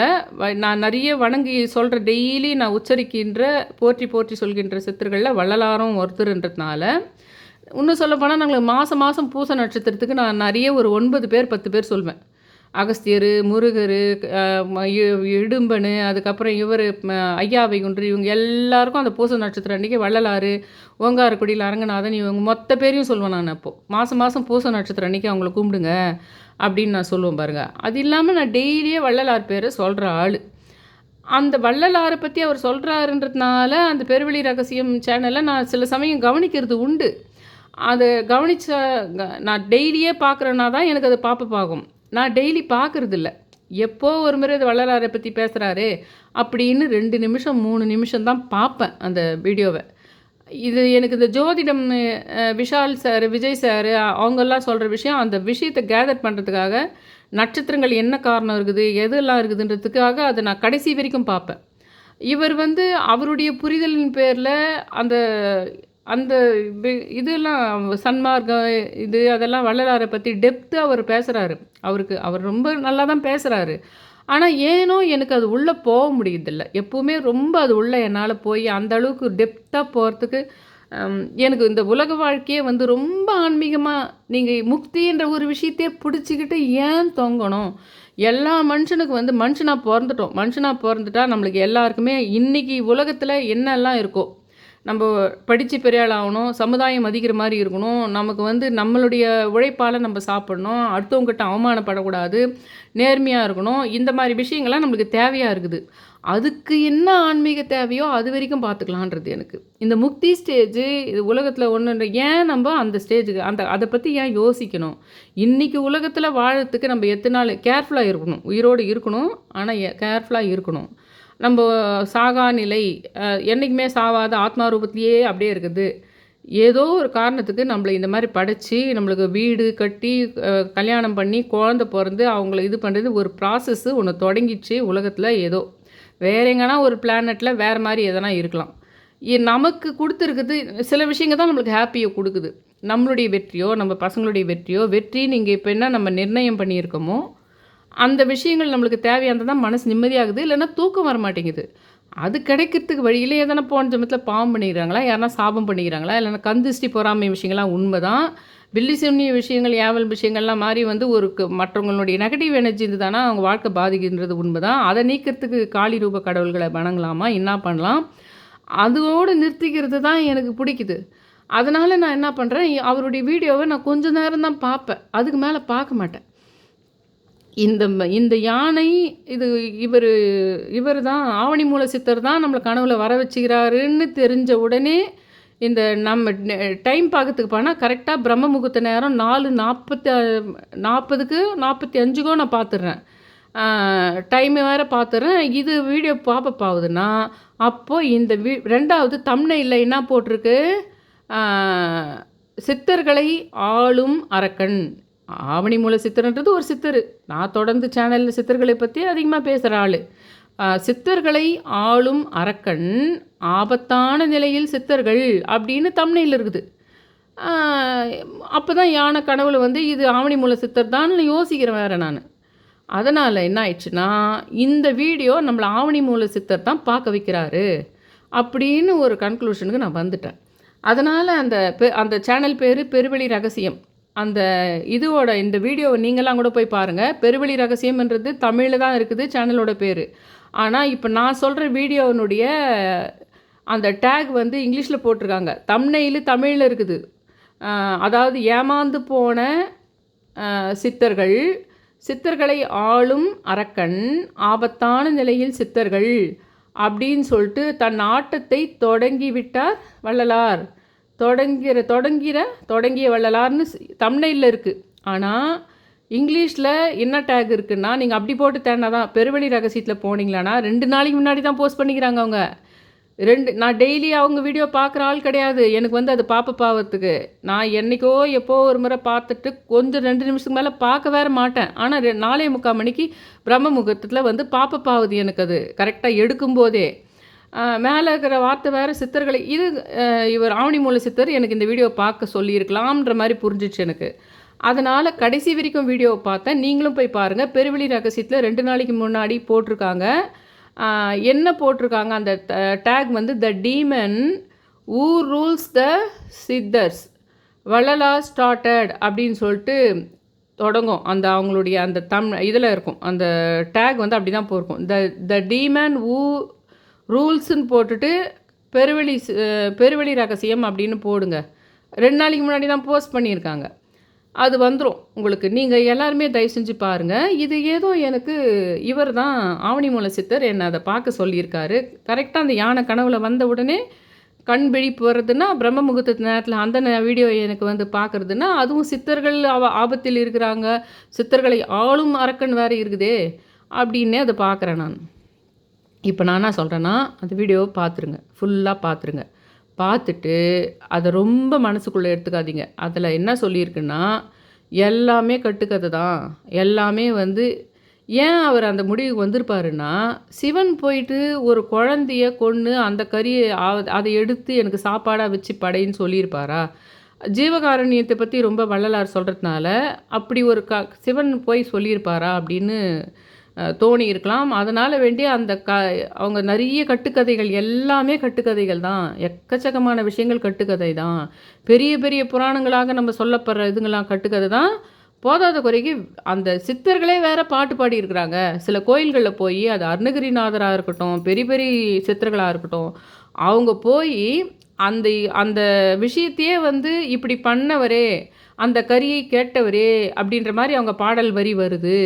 நான் நிறைய வணங்கி சொல்கிற, டெய்லி நான் உச்சரிக்கின்ற போற்றி சொல்கின்ற சித்தர்களில் வள்ளலாரும் ஒருத்தருன்றதுனால, இன்னும் சொல்லப்போனால் நாங்கள் மாதம் பூச நட்சத்திரத்துக்கு நான் நிறைய ஒரு 9 பேர் 10 பேர் சொல்வேன். அகஸ்தியர், முருகர், இடும்பனு, அதுக்கப்புறம் இவர் ஐயாவைகுன்று, இவங்க எல்லாருக்கும் அந்த பூச நட்சத்திரம் அன்றைக்கி வள்ளலார், ஓங்காரக்குடியில் அரங்கநாதன், இவங்க மொத்த பேரையும் சொல்லுவேன் நான். அப்போது மாதம் பூச நட்சத்திரம் அன்றைக்கி அவங்கள கும்பிடுங்க அப்படின்னு நான் சொல்லுவேன் பாருங்கள். அது இல்லாமல் நான் டெய்லியே வள்ளலார் பேரை சொல்கிற ஆள். அந்த வள்ளலாரை பற்றி அவர் சொல்கிறாருன்றதுனால அந்த பெருவெளி ரகசியம் சேனலை நான் சில சமயம் கவனிக்கிறது உண்டு. அதை கவனித்த நான் டெய்லியே பார்க்குறேன்னா தான் எனக்கு அது பாப்பப்பாகும். நான் டெய்லி பார்க்குறதில்ல. எப்போ ஒரு முறை அது வள்ளலாரை பற்றி பேசுகிறாரு அப்படின்னு 2 நிமிஷம் 3 நிமிஷம் தான் பார்ப்பேன் அந்த வீடியோவை. இது எனக்கு இந்த ஜோதிடம் விஷால் சார், விஜய் சார் அவங்கெல்லாம் சொல்கிற விஷயம், அந்த விஷயத்தை கேதர் பண்ணுறதுக்காக நட்சத்திரங்கள் என்ன காரணம் இருக்குது, எதெல்லாம் இருக்குதுன்றதுக்காக அதை நான் கடைசி வரைக்கும் பார்ப்பேன். இவர் வந்து அவருடைய புரிதலின் பேரில் அந்த அந்த இதெல்லாம் சன்மார்க்கம் அதெல்லாம் வள்ளலாரை பற்றி டெப்த்து அவர் பேசுகிறாரு. அவர் ரொம்ப நல்லா தான் பேசுகிறாரு. ஆனால் ஏனோ எனக்கு அது உள்ளே போக முடியுதில்ல. எப்போவுமே ரொம்ப அது உள்ளே என்னால் போய் அந்த அளவுக்கு டெப்த்தாக போகிறதுக்கு எனக்கு இந்த உலக வாழ்க்கையே வந்து ரொம்ப ஆன்மீகமாக நீங்கள் முக்தின்ற ஒரு விஷயத்தையே பிடிச்சிக்கிட்டு ஏன் தொங்கணும்? எல்லா மனுஷனுக்கு வந்து மனுஷனாக பிறந்துட்டோம். மனுஷனாக பிறந்துட்டா நம்மளுக்கு எல்லாருக்குமே இன்றைக்கி உலகத்தில் என்னெல்லாம் இருக்கோ, நம்ம படித்து பெரிய ஆள் ஆகணும், சமுதாயம் மதிக்கிற மாதிரி இருக்கணும், நமக்கு வந்து நம்மளுடைய உழைப்பால் நம்ம சாப்பிடணும், அடுத்தவங்ககிட்ட அவமானப்படக்கூடாது, நேர்மையாக இருக்கணும், இந்த மாதிரி விஷயங்கள்லாம் நம்மளுக்கு தேவையாக இருக்குது. அதுக்கு என்ன ஆன்மீக தேவையோ அது வரைக்கும் பார்த்துக்கலான்றது எனக்கு. இந்த முக்தி ஸ்டேஜு இது உலகத்தில் ஒன்று ஏன் நம்ம அந்த ஸ்டேஜுக்கு அதை பற்றி ஏன் யோசிக்கணும்? இன்றைக்கி உலகத்தில் வாழறதுக்கு நம்ம எத்தனை நாள் கேர்ஃபுல்லாக இருக்கணும், உயிரோடு இருக்கணும், ஆனால் கேர்ஃபுல்லாக இருக்கணும். நம்ம சாகா நிலை என்றைக்குமே சாவாத ஆத்மா ரூபத்திலேயே அப்படியே இருக்குது. ஏதோ ஒரு காரணத்துக்கு நம்மளை இந்த மாதிரி படைச்சி நம்மளுக்கு வீடு கட்டி கல்யாணம் பண்ணி குழந்த பிறந்து அவங்கள இது பண்ணுறது ஒரு ப்ராசஸ்ஸு ஒன்று தொடங்கிச்சு உலகத்தில். ஏதோ வேற எங்கன்னா ஒரு பிளானட்டில் வேறு மாதிரி எதனா இருக்கலாம். நமக்கு கொடுத்துருக்குது சில விஷயங்கள் தான் நம்மளுக்கு ஹாப்பியை கொடுக்குது. நம்மளுடைய வெற்றியோ நம்ம பசங்களுடைய வெற்றி நீங்கள் இப்போ என்ன நம்ம நிர்ணயம் பண்ணியிருக்கோமோ அந்த விஷயங்கள் நம்மளுக்கு தேவையானது தான் மனசு நிம்மதியாகுது. இல்லைன்னா தூக்கம் வர மாட்டேங்குது. அது கிடைக்கிறதுக்கு வழியிலே எதனா போன ஜென்மத்தில் பாவம் பண்ணிக்கிறாங்களா, யாருனா சாபம் பண்ணிக்கிறாங்களா, இல்லைன்னா கந்திஷ்டி பொறாமை விஷயங்கள்லாம் உண்மை தான். பில்லி சுன்னிய விஷயங்கள் ஏவல் விஷயங்கள்லாம் மாதிரி வந்து ஒரு மற்றவங்களுடைய நெகட்டிவ் எனர்ஜி இருந்ததுனா அவங்க வாழ்க்கை பாதிக்கின்றது உண்மை தான். அதை நீக்கிறதுக்கு காளி ரூப கடவுள்களை வணங்கலாமா, என்ன பண்ணலாம், அதோடு நிறுத்திக்கிறது தான் எனக்கு பிடிக்குது. அதனால் நான் என்ன பண்ணுறேன், அவருடைய வீடியோவை நான் கொஞ்சம் நேரம் தான் பார்ப்பேன், அதுக்கு மேலே பார்க்க மாட்டேன். இந்த யானை இவர் தான் ஆவணி மூல சித்தர் தான் நம்மளை கனவுல வர வச்சுக்கிறாருன்னு தெரிஞ்ச உடனே இந்த நம்ம டைம் பார்க்கறதுக்கு போனால் கரெக்டாக பிரம்ம முகூர்த்த நேரம் 4:40க்கு 45க்கோ நான் பார்த்துடுறேன். டைமை வேறு பார்த்துடுறேன். இது வீடியோ பாப்பப் ஆகுதுன்னா அப்போது இந்த 2வது தம்ப்நெயில்ல என்ன போட்டிருக்கு, சித்தர்களை ஆளும் அரக்கன். ஆவணி மூல சித்தர்ன்றது ஒரு சித்தர். நான் தொடர்ந்து சேனலில் சித்தர்களை பற்றி அதிகமாக பேசுகிற ஆள். சித்தர்களை ஆளும் அரக்கன், ஆபத்தான நிலையில் சித்தர்கள் அப்படின்னு தம்ப்நெயில் இருக்குது. அப்போ தான் யானை கனவுல வந்து இது ஆவணி மூல சித்தர் தான் யோசிக்கிறேன் வேறு நான். அதனால் என்ன ஆயிடுச்சுன்னா இந்த வீடியோ நம்மளை ஆவணி மூல சித்தர் தான் பார்க்க வைக்கிறாரு அப்படின்னு ஒரு கன்க்ளூஷனுக்கு நான் வந்துட்டேன். அதனால் அந்த சேனல் பேர் பெருவெளி ரகசியம். அந்த இந்த வீடியோவை நீங்களாம் கூட போய் பாருங்கள். பெருவெளி ரகசியம்ன்றது தமிழில் தான் இருக்குது சேனலோட பேர். ஆனால் இப்போ நான் சொல்கிற வீடியோனுடைய அந்த டேக் வந்து இங்கிலீஷில் போட்டிருக்காங்க. தம்ப்நெயில் தமிழில் இருக்குது. அதாவது ஏமாந்து போன சித்தர்கள், சித்தர்களை ஆளும் அரக்கன், ஆபத்தான நிலையில் சித்தர்கள் அப்படின்னு சொல்லிட்டு தன் ஆட்டத்தை தொடங்கிவிட்டார் வள்ளலார். தொடங்கிய வள்ளலார்னு தம்ப்நெயில்ல இருக்குது. ஆனால் இங்கிலீஷில் என்ன டேக் இருக்குன்னா நீங்கள் அப்படி போட்டு தேடினா தான் பெருவெளி ரகசியத்தில் போனீங்களான்னா 2 நாளைக்கு முன்னாடி தான் போஸ்ட் பண்ணிக்கிறாங்க அவங்க. நான் டெய்லி அவங்க வீடியோ பார்க்குற ஆள் கிடையாது. எனக்கு வந்து அது பாவத்துக்கு நான் என்றைக்கோ எப்போ ஒரு முறை பார்த்துட்டு கொஞ்சம் 2 நிமிஷத்துக்கு மேலே பார்க்க வேறு மாட்டேன். ஆனால் 4:45 மணிக்கு பிரம்ம முகூர்த்தத்தில் வந்து பாவுது எனக்கு அது கரெக்டாக எடுக்கும்போதே. மேலே இருக்கிற வார்த்தை வேறு சித்தர்களை இவர் ஆவணி மூல சித்தர் எனக்கு இந்த வீடியோ பார்க்க சொல்லியிருக்கலாம்ன்ற மாதிரி புரிஞ்சிச்சு எனக்கு. அதனால் கடைசி வரைக்கும் வீடியோவை பார்த்தேன். நீங்களும் போய் பாருங்கள். பெருவெளி ரகசியத்தில் 2 நாளைக்கு முன்னாடி போட்டிருக்காங்க. என்ன போட்டிருக்காங்க அந்த டேக் வந்து the demon who rules the Siddhars Vallalar started அப்படின்னு சொல்லிட்டு தொடங்கும். அந்த அவங்களுடைய அந்த இதில் இருக்கும். அந்த டேக் வந்து அப்படி தான் போயிருக்கும். த டீமன் ஊ ரூல்ஸுன்னு போட்டுட்டு பெருவெளி ரகசியம் அப்படின்னு போடுங்க. 2 நாளைக்கு முன்னாடி தான் போஸ்ட் பண்ணியிருக்காங்க. அது வந்துடும் உங்களுக்கு. நீங்கள் எல்லாருமே தயவு செஞ்சு பாருங்கள். இது ஏதோ எனக்கு இவர் தான் ஆவணி மூல சித்தர் என்னை அதை பார்க்க சொல்லியிருக்காரு. கரெக்டாக அந்த யானை கனவுல வந்த உடனே கண் விழிப்பு வர்றதுன்னா பிரம்ம முகூர்த்த நேரத்தில் அந்த வீடியோ எனக்கு வந்து பார்க்குறதுன்னா அதுவும் சித்தர்கள் ஆபத்தில் இருக்கிறாங்க, சித்தர்களை ஆளும் அரக்கன் வேறு இருக்குதே அப்படின்னே அதை பார்க்குறேன் நான். இப்போ நான் என்ன சொல்கிறேன்னா அந்த வீடியோவை பார்த்துருங்க, ஃபுல்லாக பார்த்துருங்க. பார்த்துட்டு அதை ரொம்ப மனசுக்குள்ளே எடுத்துக்காதீங்க. அதில் என்ன சொல்லியிருக்குன்னா எல்லாமே கட்டுக்கதை தான், எல்லாமே வந்து ஏன் அவர் அந்த முடிவுக்கு வந்திருப்பாருன்னா, சிவன் போயிட்டு ஒரு குழந்தைய கொன்னு அந்த கறிய அத எடுத்து எனக்கு சாப்பாடா வச்சு படைன்னு சொல்லியிருப்பாரா? ஜீவகாருண்யத்த பத்தி ரொம்ப வள்ளலார் சொல்றதுனால, அப்படி ஒரு சிவன் போய் சொல்லியிருப்பாரா? அப்படின்னு தோணியிருக்கலாம். அதனால வேண்டி அந்த அவங்க நெறைய கட்டுக்கதைகள் எல்லாமே கட்டுக்கதைகள் தான். எக்கச்சக்கமான விஷயங்கள் கட்டுக்கதை தான். பெரிய பெரிய புராணங்களாக நம்ம சொல்லப்படுற இதுங்கலாம் கட்டுக்கதை தான். போதாத குறைக்கு அந்த சித்தர்களே வேற பாட்டு பாடியிருக்கிறாங்க. சில கோயில்கள்ல போயி அது அருணகிரிநாதரா இருக்கட்டும், பெரிய பெரிய சித்தர்களா இருக்கட்டும், அவங்க போயி அந்த அந்த விஷயத்தையே வந்து இப்படி பண்ணவரே, அந்த கரியை கேட்டவரே அப்படின்ற மாரி அவங்க பாடல் வரி வருது.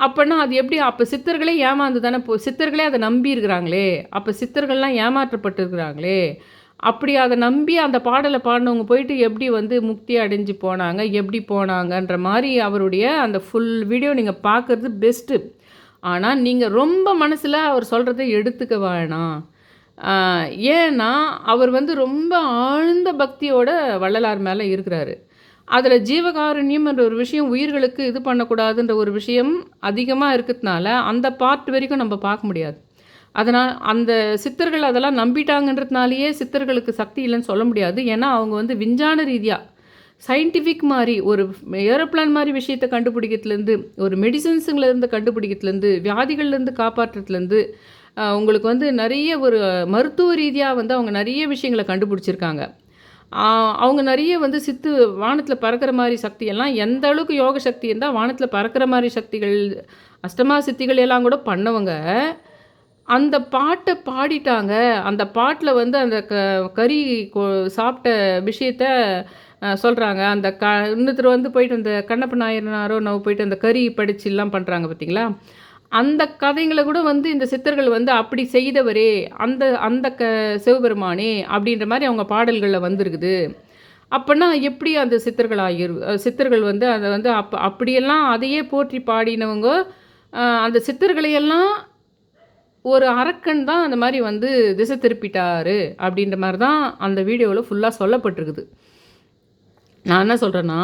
அப்பன்னா அது எப்படி? அப்ப சித்தர்களே ஏமாந்து தானே சித்தர்களே அத நம்பியிருக்கிறாங்களே! அப்ப சித்தர்கள்லாம் ஏமாற்றப்பட்டுருக்கிறாங்களே! அப்படி அத நம்பி அந்த பாடல பாடுனவங்க போயிட்டு எப்படி வந்து முக்தி அடைஞ்சு போனாங்க? எப்படி போனாங்கன்ற மாரி அவருடைய அந்த ஃபுல் வீடியோ நீங்க பார்க்கறது பெஸ்ட்டு. ஆனா, நீங்க ரொம்ப மனசுல அவர் சொல்றத எடுத்துக்க வேணாம். ஆ ஏன்னா, அவர் வந்து ரொம்ப ஆழ்ந்த பக்தியோட வள்ளலார் மேல இருக்கிறாரு. அதில ஜீவகாருண்யம்ன்ற ஒரு விஷயம் உயிர்களுக்கு இது பண்ணக்கூடாதுன்ற ஒரு விஷயம் அதிகமா இருக்கிறதுனால, அந்த பார்ட் வரைக்கும் நம்ம பார்க்க முடியாது. அதனால் அந்த சித்தர்கள் அதெல்லாம் நம்பிட்டாங்கன்றதுனாலேயே சித்தர்களுக்கு சக்தி இல்லைன்னு சொல்ல முடியாது. ஏன்னா, அவங்க வந்து விஞ்ஞான ரீதியா, சயின்டிஃபிக் மாரி ஒரு ஏரோப்ளான் மாரி விஷயத்த கண்டுபிடிக்கிறதுலேருந்து, ஒரு மெடிசின்ஸுங்கலேருந்து கண்டுபிடிக்கிறதுலேருந்து, வியாதிகள்லேருந்து காப்பாற்றுறதுலேருந்து, உங்களுக்கு வந்து நெறைய ஒரு மருத்துவ ரீதியா வந்து அவங்க நெறைய விஷயங்கள கண்டுபிடிச்சிருக்காங்க. அவங்க நெறைய வந்து வானத்தில பறக்கிற மாரி சக்தியெல்லாம் எந்த அளவுக்கு யோக சக்தி இருந்தா வானத்தில பறக்கிற மாரி சக்திகள், அஷ்டமா சித்திகள் எல்லாம் கூட பண்ணவங்க, அந்த பாட்ட பாடிட்டாங்க. அந்த பாட்டுல வந்து அந்த கறி கொ சாப்பிட்ட விஷயத்த சொல்றாங்க. அந்த இன்னொருத்தர் வந்து போயிட்டு அந்த கண்ணப்ப நாயனாரோ என்னவோ போயிட்டு அந்த கறி படிச்சுலாம் பண்றாங்க பார்த்தீங்களா? அந்த கதைங்கள கூட வந்து இந்த சித்தர்கள் வந்து அப்படி செய்தவரே, அந்த அந்த சிவபெருமானே அப்படின்ற மாரி அவங்க பாடல்கள்ல வந்திருக்குது. அப்பன்னா எப்படி அந்த சித்தர்கள் சித்தர்கள் வந்து அத வந்து அப்படியெல்லாம் அதையே போற்றி பாடினவங்க, அந்த சித்தர்களையெல்லாம் ஒரு அரக்கன் தான் அந்த மாரி வந்து திசை திருப்பிட்டாரு அப்படின்ற மாரி தான் அந்த வீடியோல ஃபுல்லா சொல்லப்பட்டிருக்குது. நான் என்ன சொல்றேன்னா,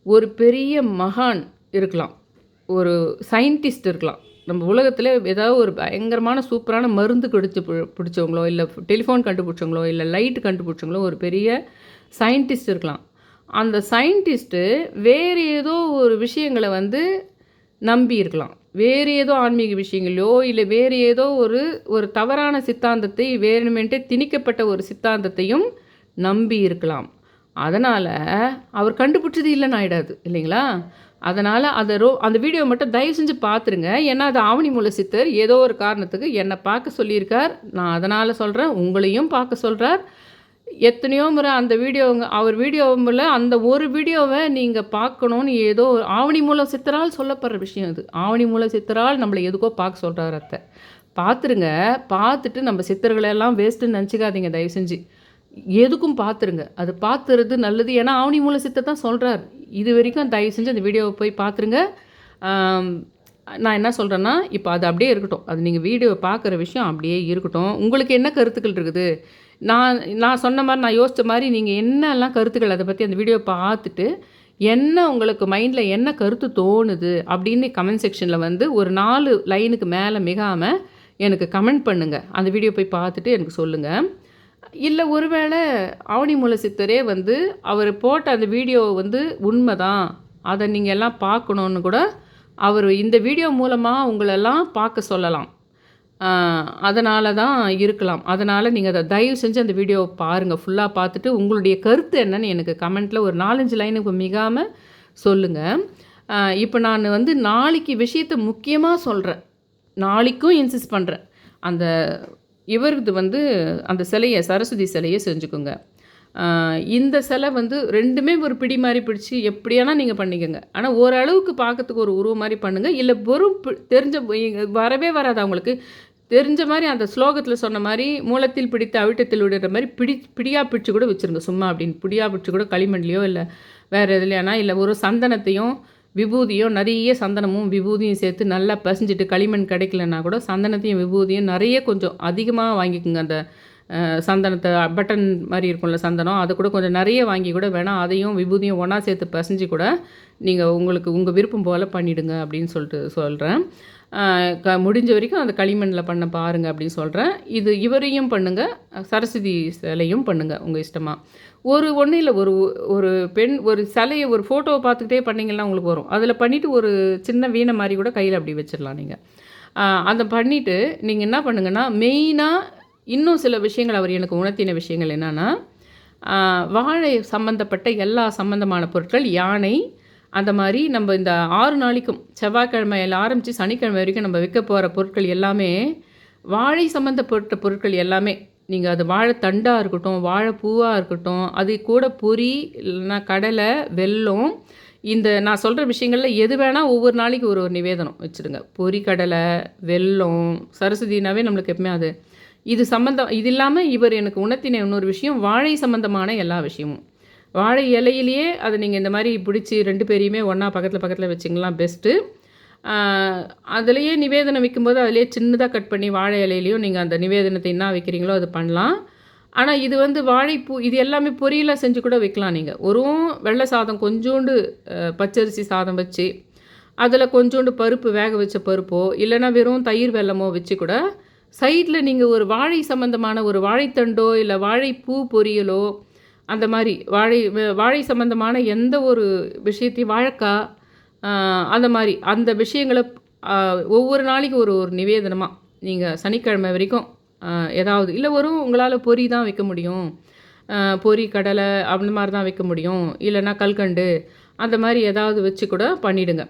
ஒரு பெரிய மகான் இருக்கலாம். ஒரு சயின்டிஸ்ட் இருக்கலாம். நம்ம உலகத்தில ஏதாவது ஒரு பயங்கரமான சூப்பரான மருந்து பிடிச்சவங்களோ, இல்ல டெலிஃபோன் கண்டுபிடிச்சவங்களோ, இல்ல லைட் கண்டுபிடிச்சவங்களோ ஒரு பெரிய சயின்டிஸ்ட் இருக்கலாம். அந்த சயின்டிஸ்ட்டு வேறு ஏதோ ஒரு விஷயங்கள வந்து நம்பி இருக்கலாம். வேறு ஏதோ ஆன்மீக விஷயங்களையோ, இல்ல வேறு ஏதோ ஒரு ஒரு தவறான சித்தாந்தத்தை வேணுமென்ட்டே திணிக்கப்பட்ட ஒரு சித்தாந்தத்தையும் நம்பி இருக்கலாம். அதனால அவர் கண்டுபிடிச்சது இல்லன்னு ஆயிடாது இல்லைங்களா? அதனால அந்த வீடியோ மட்டும் தயவு செஞ்சு பார்த்துருங்க. ஏன்னா, அது ஆவணிமூல சித்தர் ஏதோ ஒரு காரணத்துக்கு என்ன பார்க்க சொல்லியிருக்கார். நான் அதனால சொல்றேன். உங்களையும் பார்க்க சொல்றார். எத்தனையோ முறை அந்த அவர் வீடியோவுல அந்த ஒரு வீடியோவ நீங்க பார்க்கணும்னு ஏதோ ஆவணிமூல சித்தரால் சொல்லப்படுற விஷயம் அது. ஆவணிமூல சித்தரால் நம்மள எதுக்கோ பார்க்க சொல்றாரு அத்த. பார்த்துருங்க. பார்த்துட்டு நம்ம சித்தர்களெல்லாம் வேஸ்ட்டுன்னு நெனச்சுக்காதீங்க தயவு செஞ்சு. எதுக்கும் பார்த்துருங்க. அது பார்த்துறது நல்லது. ஏன்னா, ஆவணிமூல சித்தர் தான் சொல்றார். இதுவரைக்கும் தயவு செஞ்சு அந்த வீடியோவ போய் பார்த்துருங்க. நான் என்ன சொல்றேன்னா, இப்ப அது அப்படியே இருக்கட்டும். அது நீங்க வீடியோவ பார்க்குற விஷயம் அப்படியே இருக்கட்டும். உங்களுக்கு என்ன கருத்துக்கள் இருக்குது? நான் நான் சொன்ன மாரி, நான் யோசிச்ச மாரி நீங்க என்னலாம் கருத்துக்கள் அத பத்தி அந்த வீடியோ பார்த்துட்டு, என்ன உங்களுக்கு மைண்ட்ல என்ன கருத்து தோணுது? அப்படின்னு கமெண்ட் செக்ஷன்ல வந்து ஒரு 4 லைனுக்கு மேல மிகாம எனக்கு கமெண்ட் பண்ணுங்க. அந்த வீடியோ போய் பார்த்துட்டு எனக்கு சொல்லுங்க. இல்ல ஒருவேள ஆவணிமூல சித்தரே வந்து அவரு போட்ட அந்த வீடியோ வந்து உண்மதான். அத நீங்க எல்லாம் பார்க்கணும்னு கூட அவரு இந்த வீடியோ மூலமா உங்களெல்லாம் பார்க்க சொல்லலாம். அதனால தான் இருக்கலாம். அதனால நீங்க அத தயவு செஞ்சு அந்த வீடியோவ பாருங்க. ஃபுல்லா பார்த்துட்டு உங்களுடைய கருத்து என்னன்னு எனக்கு கமெண்ட்ல ஒரு 4, 5 லைனுக்கு மிகாம சொல்லுங்க. இப்ப நானு வந்து நாளைக்கு விஷயத்த முக்கியமா சொல்றேன். நாளைக்கும் இன்சிஸ்ட் பண்றேன். அந்த இவரது வந்து அந்த சிலைய சரஸ்வதி சிலைய செஞ்சுக்குங்க. இந்த சிலை வந்து 2மே ஒரு பிடி மாரி பிடிச்சு எப்படியானா நீங்க பண்ணிக்கங்க. ஆனா ஓரளவுக்கு பார்க்கறதுக்கு ஒரு உருவம் மாரி பண்ணுங்க. இல்ல வெறும் தெரிஞ்ச வரவே வராது அவங்களுக்கு. தெரிஞ்ச மாரி அந்த ஸ்லோகத்தில சொன்ன மாரி மூலத்தில் பிடித்து அவிட்டத்தில் விடுற மாரி பிடியா பிடிச்சு கூட வச்சுருங்க. சும்மா அப்படின்னு பிடியா பிடிச்சு கூட களிமண்லையோ இல்ல வேற எதுலயானா இல்ல ஒரு சந்தனத்தையும், விபூதியும் நெறைய சந்தனமும், விபூதியும் சேர்த்து நல்லா பெசஞ்சிட்டு களிமண் கிடைக்கலன்னா கூட சந்தனத்தையும், விபூதியும் நெறைய கொஞ்சம் அதிகமா வாங்கிக்கோங்க. அந்த சந்தனத்தை பட்டன் மாதிரி இருக்கும்ல சந்தனம், அதை கூட கொஞ்சம் நிறைய வாங்கி கூட வேணால் அதையும் விபூதியும் ஒன்றா சேர்த்து பசைஞ்சு கூட நீங்கள் உங்களுக்கு உங்கள் விருப்பம் போல் பண்ணிவிடுங்க அப்படின்னு சொல்லிட்டு சொல்கிறேன். முடிஞ்ச வரைக்கும் அந்த களிமண்ணில் பண்ண பாருங்கள் அப்படின்னு சொல்கிறேன். இது இவரையும் பண்ணுங்கள், சரஸ்வதி சிலையும் பண்ணுங்கள் உங்கள் இஷ்டமாக. ஒன்றும் இல்லை, ஒரு பெண் ஒரு சிலையை ஒரு ஃபோட்டோவை பார்த்துக்கிட்டே பண்ணிங்கன்னா உங்களுக்கு வரும். அதில் பண்ணிவிட்டு ஒரு சின்ன வீணை மாதிரி கூட கையில் அப்படி வச்சிடலாம் நீங்கள். அதை பண்ணிவிட்டு நீங்கள் என்ன பண்ணுங்கன்னா, மெயினாக இன்னும் சில விஷயங்கள் அவர் எனக்கு உணர்த்தின விஷயங்கள் என்னென்னா, வாழை சம்மந்தப்பட்ட எல்லா சம்மந்தமான பொருட்கள், யானை அந்த மாதிரி நம்ம இந்த 6 நாளைக்கும் செவ்வாய்க்கிழமையில் ஆரம்பித்து சனிக்கிழமை வரைக்கும் நம்ம விற்க போகிற பொருட்கள் எல்லாமே வாழை சம்மந்தப்பட்ட பொருட்கள் எல்லாமே. நீங்கள் அது வாழைத்தண்டாக இருக்கட்டும், வாழைப்பூவாக இருக்கட்டும், அது கூட பொரி இல்லைன்னா கடலை, வெல்லம், இந்த நான் சொல்கிற விஷயங்களில் எது வேணால் ஒவ்வொரு நாளைக்கு ஒரு நிவேதனம் வச்சுடுங்க. பொரி கடலை, வெல்லம், சரஸ்வதினாவே நம்மளுக்கு எப்பவுமே அது இது சம்மந்தம். இது இல்லாமல் இவர் எனக்கு உணர்த்தின இன்னொரு விஷயம், வாழை சம்மந்தமான எல்லா விஷயமும். வாழை இலையிலேயே அதை நீங்கள் இந்த மாதிரி பிடிச்சி 2 பேரையுமே ஒன்றா பக்கத்தில் வச்சிங்கலாம் பெஸ்ட்டு. அதுலேயே நிவேதனம் வைக்கும்போது அதிலே சின்னதாக கட் பண்ணி வாழை இலையிலையும் நீங்கள் அந்த நிவேதனத்தை என்ன வைக்கிறீங்களோ அது பண்ணலாம். ஆனால் இது வந்து வாழைப்பூ இது எல்லாமே பொரியலாக செஞ்சு கூட வைக்கலாம் நீங்கள். வெள்ளை சாதம் கொஞ்சோண்டு பச்சரிசி சாதம் வச்சு அதில் கொஞ்சோண்டு பருப்பு வேக வச்ச பருப்போ இல்லைனா வெறும் தயிர் வெல்லமோ வச்சு கூட சைடில் நீங்கள் ஒரு வாழை சம்மந்தமான ஒரு வாழைத்தண்டோ இல்லை வாழைப்பூ பொரியலோ அந்த மாதிரி வாழை சம்மந்தமான எந்த ஒரு விஷயத்தையும் வாழைக்காய் அந்த மாதிரி அந்த விஷயங்களை ஒவ்வொரு நாளைக்கு ஒரு நிவேதனமாக நீங்கள் சனிக்கிழமை வரைக்கும் ஏதாவது இல்லை உங்களால் பொரி தான் வைக்க முடியும், பொரி கடலை அந்த மாதிரி தான் வைக்க முடியும், இல்லைன்னா கல்கண்டு அந்த மாதிரி ஏதாவது வச்சு கூட பண்ணிவிடுங்க.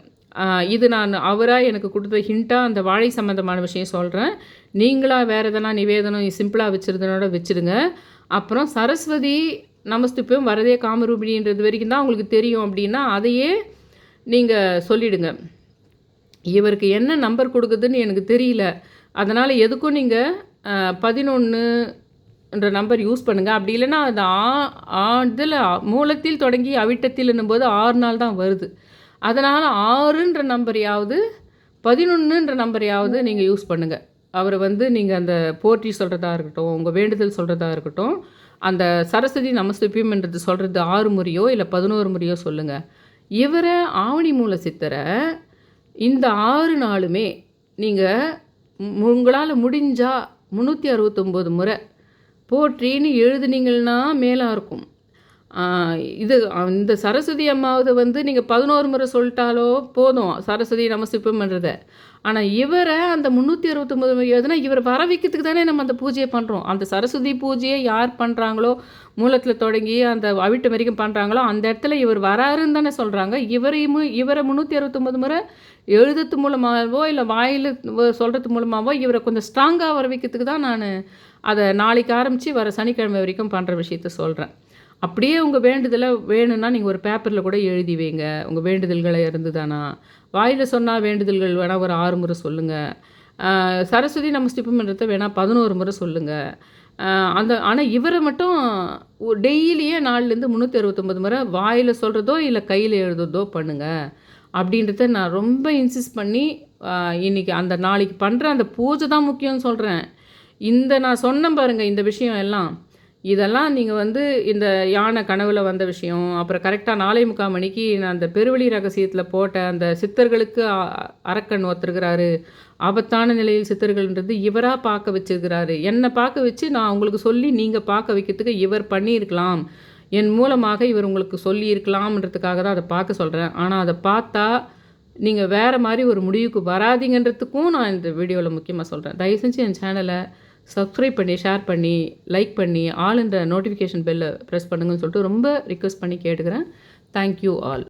இது நான் அவராக எனக்கு கொடுத்த ஹிண்ட்டாக அந்த வாழை சம்மந்தமான விஷயம் சொல்கிறேன். நீங்களாக வேறு எதனா நிவேதனம் சிம்பிளாக வச்சுருந்தனோட வச்சுடுங்க. அப்புறம் சரஸ்வதி நமஸ்துப்பம் வரதே காமரூபிணின்றது வரைக்கும் தான் உங்களுக்கு தெரியும் அப்படின்னா அதையே நீங்கள் சொல்லிவிடுங்க. இவருக்கு என்ன நம்பர் கொடுக்குதுன்னு எனக்கு தெரியல, அதனால் எதுக்கும் நீங்கள் 11ன்ற நம்பர் யூஸ் பண்ணுங்கள். அப்படி இல்லைன்னா அது இதில் மூலத்தில் தொடங்கி அவிட்டத்தில் என்னும்போது 6 நாள் தான் வருது. அதனால் 6ன்ற நம்பரையாவது 11ன்ற நம்பரையாவது நீங்கள் யூஸ் பண்ணுங்கள். அவரை வந்து நீங்கள் அந்த போற்றி சொல்கிறதா இருக்கட்டும், உங்கள் வேண்டுதல் சொல்கிறதா இருக்கட்டும், அந்த சரஸ்வதி நமஸ்துபியம்ன்றது சொல்கிறது 6 முறையோ இல்லை 11 முறையோ சொல்லுங்கள். இவரை ஆவணி மூல சித்தரை இந்த 6 நாளுமே நீங்கள் உங்களால் முடிஞ்சால் 369 முறை போற்றின்னு எழுதுனீங்கன்னா மேலாக இருக்கும். இந்த சரஸ்வதி அம்மாவது வந்து நீங்கள் 11 முறை சொல்லிட்டாலோ போதும் சரஸ்வதி நமஸ்துபம்ன்றதை. ஆனால் இவரை அந்த 369 முறை எழுதுனா இவர் வர வைக்கிறதுக்கு தானே நம்ம அந்த பூஜையை பண்ணுறோம். அந்த சரஸ்வதி பூஜையை யார் பண்ணுறாங்களோ மூலத்தில் தொடங்கி அந்த அவிட்டம் வரைக்கும் பண்ணுறாங்களோ அந்த இடத்துல இவர் வராருன்னு தானே சொல்கிறாங்க. இவரை 369 முறை எழுதுறது மூலமாகவோ இல்லை வாயில் சொல்கிறது மூலமாகவோ இவரை கொஞ்சம் ஸ்ட்ராங்காக வர வைக்கிறதுக்கு தான் நான் அதை நாளைக்கு ஆரம்பித்து வர சனிக்கிழமை வரைக்கும் பண்ணுற விஷயத்த சொல்கிறேன். அப்படியே உங்கள் வேண்டுதலை வேணும்னா நீங்கள் ஒரு பேப்பரில் கூட எழுதி வைங்க. உங்கள் வேண்டுதல்களை இருந்துதானா வாயில் சொன்னால் வேண்டுதல்கள் வேணால் ஒரு 6 முறை சொல்லுங்கள். சரஸ்வதி நமஸ்துபம்ன்றதை வேணால் 11 முறை சொல்லுங்கள். ஆனால் இவரை மட்டும் டெய்லியே 4லேருந்து 369 முறை வாயில் சொல்கிறதோ இல்லை கையில் எழுதுறதோ பண்ணுங்கள் அப்படின்றத நான் ரொம்ப இன்சிஸ்ட் பண்ணி இன்றைக்கி அந்த நாளைக்கு பண்ணுற அந்த பூஜை தான் முக்கியம்னு சொல்கிறேன். நான் சொன்னேன் பாருங்கள் இந்த விஷயம் எல்லாம், இதெல்லாம் நீங்கள் வந்து இந்த யானை கனவில் வந்த விஷயம், அப்புறம் கரெக்டாக 4:45 மணிக்கு நான் அந்த பெருவழி ரகசியத்தில் போட்ட அந்த சித்தர்களுக்கு அரக்கன் ஒருத்தருக்கிறாரு, ஆபத்தான நிலையில் சித்தர்கள்ன்றது இவராக பார்க்க வச்சுருக்கிறாரு. என்னை பார்க்க வச்சு நான் உங்களுக்கு சொல்லி நீங்கள் பார்க்க வைக்கிறதுக்கு இவர் பண்ணியிருக்கலாம், என் மூலமாக இவர் உங்களுக்கு சொல்லியிருக்கலாம்ன்றதுக்காக தான் அதை பார்க்க சொல்கிறேன். ஆனால் அதை பார்த்தா நீங்கள் வேறு மாதிரி ஒரு முடிவுக்கு வராதிங்கன்றதுக்கும் நான் இந்த வீடியோவில் முக்கியமாக சொல்கிறேன். தயவு செஞ்சு என் சேனலை சப்ஸ்கிரைப் பண்ணி ஷேர் பண்ணி லைக் பண்ணி ஆல் என்ற நோட்டிஃபிகேஷன் பெல்லை ப்ரெஸ் பண்ணுங்கன்னு சொல்லிட்டு ரொம்ப ரிக்வெஸ்ட் பண்ணி கேட்டுக்கிறேன். Thank you all.